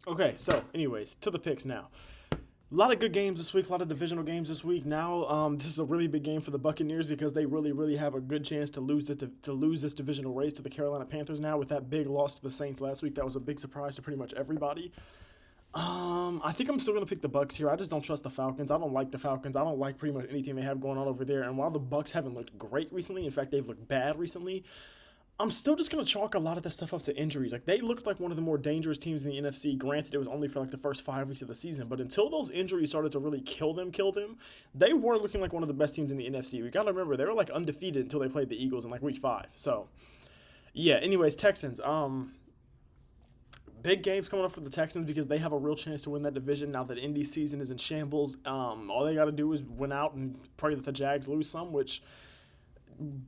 Okay, so anyways, to the picks now. A lot of good games this week, a lot of divisional games this week. Now, this is a really big game for the Buccaneers because they really, really have a good chance to lose this divisional race to the Carolina Panthers now with that big loss to the Saints last week. That was a big surprise to pretty much everybody. I think I'm still gonna pick the Bucks here. I just don't trust the Falcons. I don't like the Falcons. I don't like pretty much anything they have going on over there. And while the Bucks haven't looked great recently, in fact they've looked bad recently, I'm still just gonna chalk a lot of that stuff up to injuries. Like they looked like one of the more dangerous teams in the NFC. Granted, it was only for like the first 5 weeks of the season, but until those injuries started to really kill them, they were looking like one of the best teams in the NFC. We gotta remember they were like undefeated until they played the Eagles in like week 5. So yeah. Anyways, Texans. Big games coming up for the Texans because they have a real chance to win that division now that Indy season is in shambles. All they got to do is win out and pray that the Jags lose some, which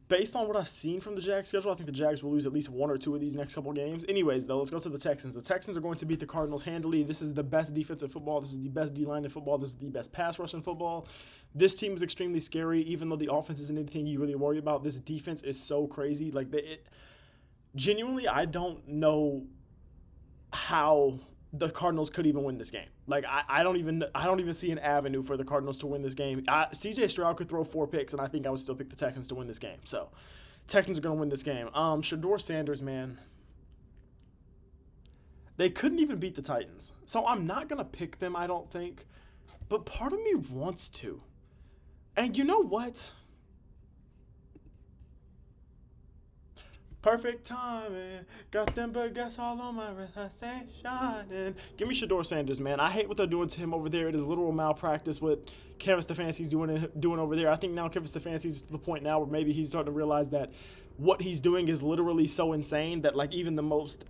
based on what I've seen from the Jags schedule, I think the Jags will lose at least one or two of these next couple games. Anyways, though, let's go to the Texans. The Texans are going to beat the Cardinals handily. This is the best defense in football. This is the best D line in football. This is the best pass rush in football. This team is extremely scary, even though the offense isn't anything you really worry about. This defense is so crazy. Genuinely, I don't know how the Cardinals could even win this game. Like I don't even see an avenue for the Cardinals to win this game. CJ Stroud could throw 4 picks, and I think I would still pick the Texans to win this game. So Texans are going to win this game. Shador Sanders, man, they couldn't even beat the Titans. So I'm not going to pick them, I don't think. But part of me wants to. And you know what? Perfect timing. Got them baguettes all on my wrist. I stay shining. Give me Shador Sanders, man. I hate what they're doing to him over there. It is literal malpractice what Kevin Stefanski's doing over there. I think now Kevin Stefanski's to the point now where maybe he's starting to realize that what he's doing is literally so insane that like even the most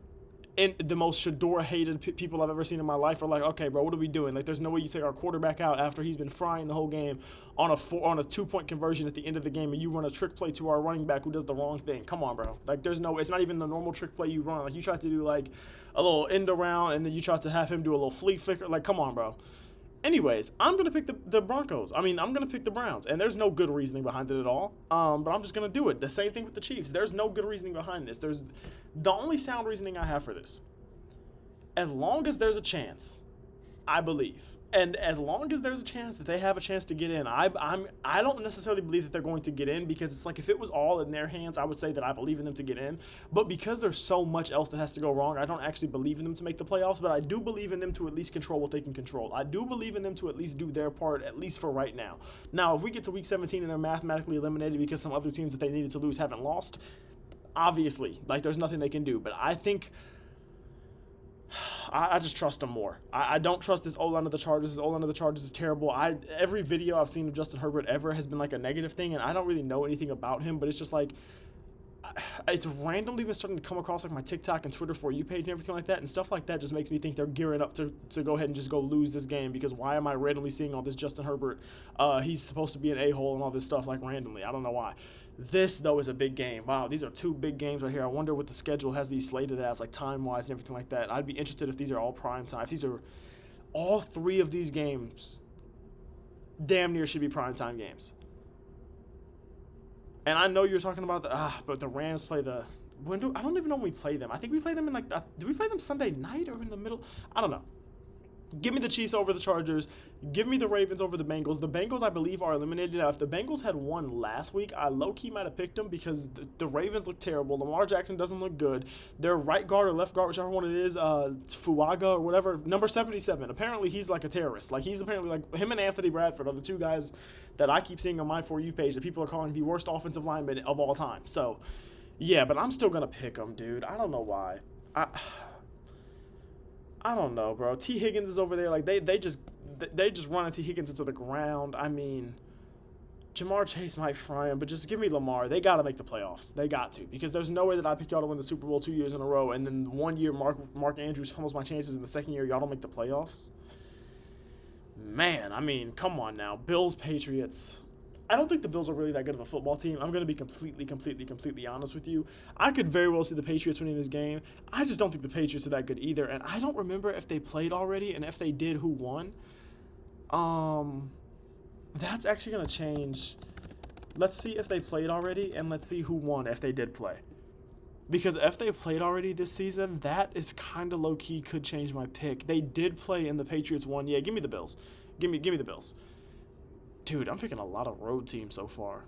Shador hated people I've ever seen in my life are like, okay, bro, what are we doing? Like, there's no way you take our quarterback out after he's been frying the whole game on a 2 point conversion at the end of the game, and you run a trick play to our running back who does the wrong thing. Come on, bro. Like, it's not even the normal trick play you run. Like, you try to do like a little end around, and then you try to have him do a little flea flicker. Like, come on, bro. Anyways, I'm gonna pick the Broncos. I mean, I'm gonna pick the Browns, and there's no good reasoning behind it at all. But I'm just gonna do it. The same thing with the Chiefs. There's no good reasoning behind this. There's the only sound reasoning I have for this. As long as there's a chance, I believe, and as long as there's a chance that they have a chance to get in, I don't necessarily believe that they're going to get in because it's like if it was all in their hands, I would say that I believe in them to get in. But because there's so much else that has to go wrong, I don't actually believe in them to make the playoffs. But I do believe in them to at least control what they can control. I do believe in them to at least do their part, at least for right now. Now, if we get to week 17 and they're mathematically eliminated because some other teams that they needed to lose haven't lost, obviously, like there's nothing they can do. But I think I just trust them more. I don't trust this O-line of the Chargers. This O-line of the Chargers is terrible. Every video I've seen of Justin Herbert ever has been like a negative thing, and I don't really know anything about him, but it's just like it's randomly been starting to come across like my TikTok and Twitter for you page and everything like that, and stuff like that just makes me think they're gearing up to go ahead and just go lose this game because why am I randomly seeing all this Justin Herbert? He's supposed to be an a-hole and all this stuff like randomly. I don't know why. This though is a big game. Wow, these are two big games right here. I wonder what the schedule has these slated as, like time wise and everything like that. I'd be interested if these are all prime time. If these are all three of these games, damn near should be prime time games. And I know you're talking about but the Rams play the. I don't even know when we play them. I think we play them in like. Do we play them Sunday night or in the middle? I don't know. Give me the Chiefs over the Chargers. Give me the Ravens over the Bengals. The Bengals, I believe, are eliminated. Now, if the Bengals had won last week, I low-key might have picked them because the Ravens look terrible. Lamar Jackson doesn't look good. Their right guard or left guard, whichever one it is, Fuaga or whatever, number 77. Apparently, he's like a terrorist. Like, he's apparently like him and Anthony Bradford are the two guys that I keep seeing on my For You page that people are calling the worst offensive linemen of all time. So, yeah, but I'm still going to pick them, dude. I don't know why. I don't know, bro. T. Higgins is over there. Like they just run T. Higgins into the ground. I mean, Jamar Chase might fry him, but just give me Lamar. They got to make the playoffs. They got to because there's no way that I picked y'all to win the Super Bowl 2 years in a row, and then 1 year Mark Andrews fumbles my chances, in the second year y'all don't make the playoffs. Man, I mean, come on now. Bills, Patriots. I don't think the Bills are really that good of a football team. I'm going to be completely honest with you. I could very well see the Patriots winning this game. I just don't think the Patriots are that good either. And I don't remember if they played already, and if they did, who won. That's actually going to change. Let's see if they played already, and let's see who won if they did play. Because if they played already this season, that is kind of low-key could change my pick. They did play in the Patriots one. Yeah, give me the Bills. Give me the Bills. Dude, I'm picking a lot of road teams so far.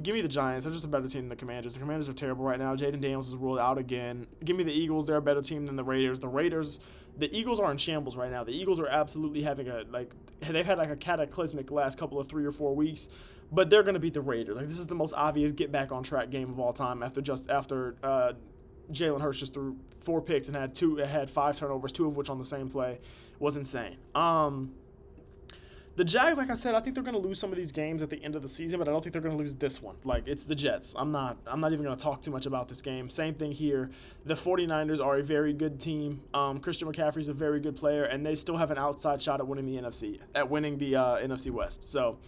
Give me the Giants. They're just a better team than the Commanders. The Commanders are terrible right now. Jaden Daniels is ruled out again. Give me the Eagles. They're a better team than the Raiders. The Eagles are in shambles right now. The Eagles are absolutely having they've had like a cataclysmic last couple of 3 or 4 weeks, but they're going to beat the Raiders. Like, this is the most obvious get back on track game of all time after Jalen Hurts just threw 4 picks and had 5 turnovers, 2 of which on the same play. Was insane. The Jags, like I said, I think they're going to lose some of these games at the end of the season, but I don't think they're going to lose this one. Like, it's the Jets. I'm not even going to talk too much about this game. Same thing here. The 49ers are a very good team. Christian McCaffrey's a very good player, and they still have an outside shot at winning the NFC West. So,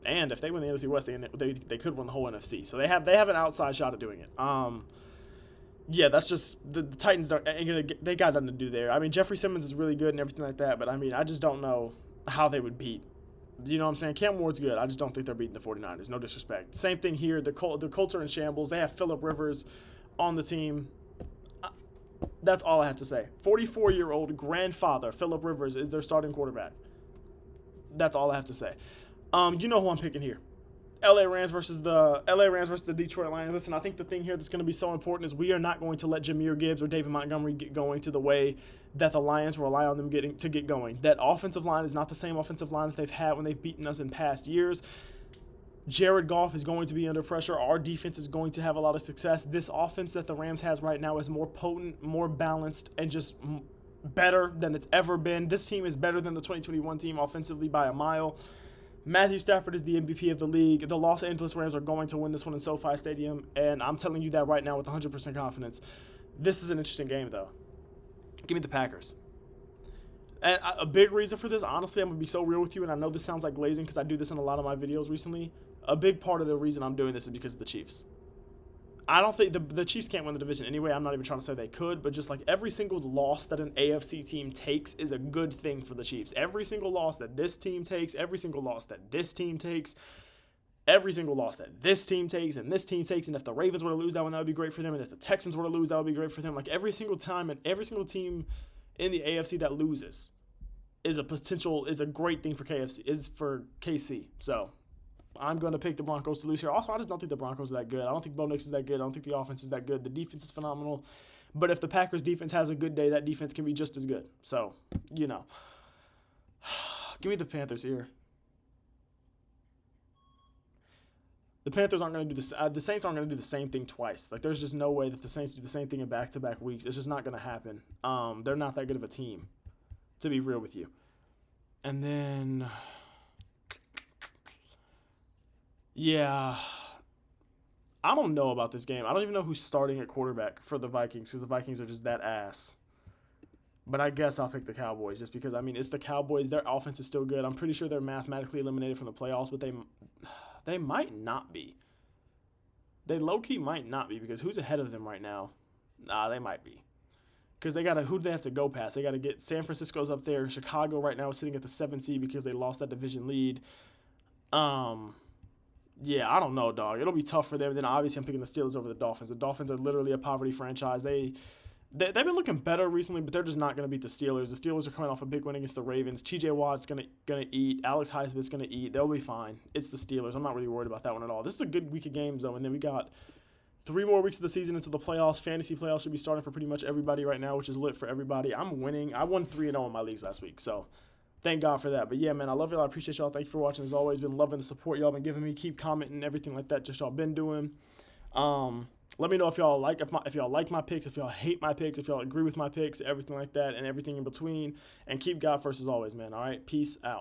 and if they win the NFC West, they could win the whole NFC. So they have an outside shot at doing it. Yeah, that's just the Titans. They got nothing to do there. I mean, Jeffrey Simmons is really good and everything like that, but I mean, I just don't know how they would beat. You know what I'm saying? Cam Ward's good. I just don't think they're beating the 49ers. No disrespect. Same thing here. The Colts are in shambles. They have Phillip Rivers on the team. That's all I have to say. 44-year-old grandfather Phillip Rivers is their starting quarterback. That's all I have to say. You know who I'm picking here. LA Rams versus the Detroit Lions. Listen, I think the thing here that's going to be so important is we are not going to let Jahmyr Gibbs or David Montgomery get going to the way that the Lions rely on them to get going. That offensive line is not the same offensive line that they've had when they've beaten us in past years. Jared Goff is going to be under pressure. Our defense is going to have a lot of success. This offense that the Rams has right now is more potent, more balanced, and just better than it's ever been. This team is better than the 2021 team offensively by a mile. Matthew Stafford is the MVP of the league. The Los Angeles Rams are going to win this one in SoFi Stadium, and I'm telling you that right now with 100% confidence. This is an interesting game, though. Give me the Packers. And a big reason for this, honestly, I'm going to be so real with you, and I know this sounds like glazing because I do this in a lot of my videos recently. A big part of the reason I'm doing this is because of the Chiefs. I don't think the Chiefs can't win the division anyway. I'm not even trying to say they could, but just like every single loss that an AFC team takes is a good thing for the Chiefs. Every single loss that this team takes, every single loss that this team takes, every single loss that this team takes and this team takes, and if the Ravens were to lose that one, that would be great for them, and if the Texans were to lose, that would be great for them. Like every single time and every single team in the AFC that loses is a great thing for KC. So I'm going to pick the Broncos to lose here. Also, I just don't think the Broncos are that good. I don't think Bo Nix is that good. I don't think the offense is that good. The defense is phenomenal. But if the Packers defense has a good day, that defense can be just as good. So, you know. Give me the Panthers here. The Panthers aren't going to do this. The Saints aren't going to do the same thing twice. Like, there's just no way that the Saints do the same thing in back-to-back weeks. It's just not going to happen. They're not that good of a team, to be real with you. And then, yeah, I don't know about this game. I don't even know who's starting at quarterback for the Vikings because the Vikings are just that ass. But I guess I'll pick the Cowboys just because, I mean, it's the Cowboys. Their offense is still good. I'm pretty sure they're mathematically eliminated from the playoffs, but they might not be. They low-key might not be because who's ahead of them right now? Nah, they might be. Because who do they have to go past? They got to get San Francisco's up there. Chicago right now is sitting at the 7th seed because they lost that division lead. Yeah, I don't know, dog. It'll be tough for them. Then obviously I'm picking the Steelers over the Dolphins. The Dolphins are literally a poverty franchise. They've been looking better recently, but they're just not going to beat the Steelers. The Steelers are coming off a big win against the Ravens. TJ Watt's going to eat. Alex Highsmith's going to eat. They'll be fine. It's the Steelers. I'm not really worried about that one at all. This is a good week of games, though, and then we got 3 more weeks of the season into the playoffs. Fantasy playoffs should be starting for pretty much everybody right now, which is lit for everybody. I'm winning. I won 3-0 in my leagues last week, so thank God for that. But yeah, man, I love y'all. I appreciate y'all. Thank you for watching. As always, been loving the support y'all been giving me. Keep commenting, everything like that. Just y'all been doing. Let me know if y'all like my picks, if y'all hate my picks, if y'all agree with my picks, everything like that, and everything in between. And keep God first as always, man. All right, peace out.